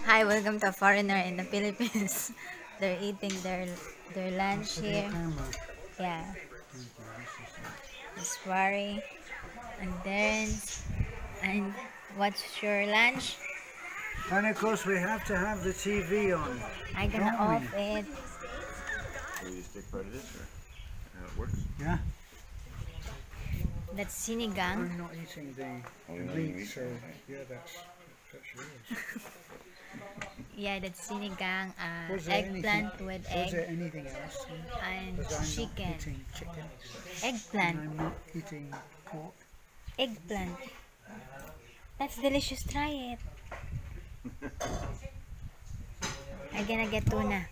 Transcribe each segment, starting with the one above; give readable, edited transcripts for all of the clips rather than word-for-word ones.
Hi, welcome to Foreigner in the Philippines. They're eating their lunch here. Yeah. This worry. And what's your lunch? And of course we have to have the TV on. I'm gonna off it. Will you stick part of this or how it works? Yeah. That's sinigang. I'm not eating the meat, so yeah, that's yours. Yeah, that's sinigang. Was there Eggplant anything, with was there egg anything else? and Because I'm chicken. not eating chicken. Eggplant. And I'm not eating pork. Eggplant. That's delicious. Try it. I'm gonna get tuna.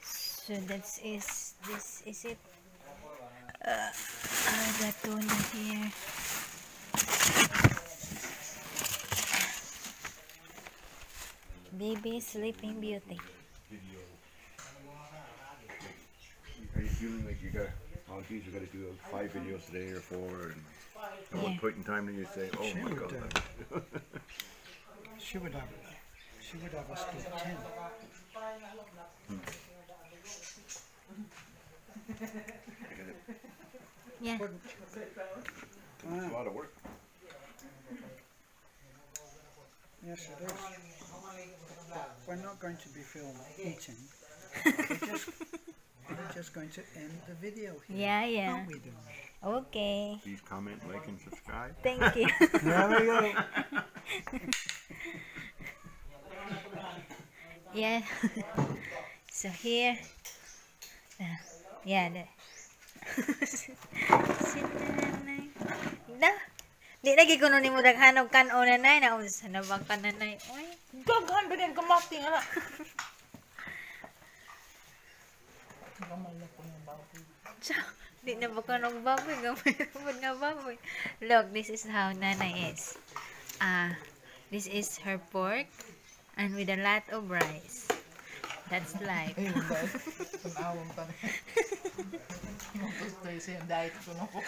So this is it. I got tuna here. Baby Sleeping Beauty. Are you feeling like you got, oh geez, you got to do 5 videos today or 4 and at one point in time then you say, oh my god. She would have us do 10. Yeah. It's a lot of work. Yes, it is. We're not going to be filmed eating. We're just going to end the video here. Yeah. Aren't we doing? Okay. Please comment, like and subscribe. Thank you. There we go. Yeah. So here. Yeah. Si nanay. Da. Di lagi kuno nimo daghanog kan-o nanay na unsa na bang kananay. Oy, Gaghan ba din kamating ala? di na ba kanog baboy gamay nga baboy. Look, this is how nanay is. This is her pork and with a lot of rice. That's life. Ayun ba? Tanawang pa. Mapustay siya diet ko na ko.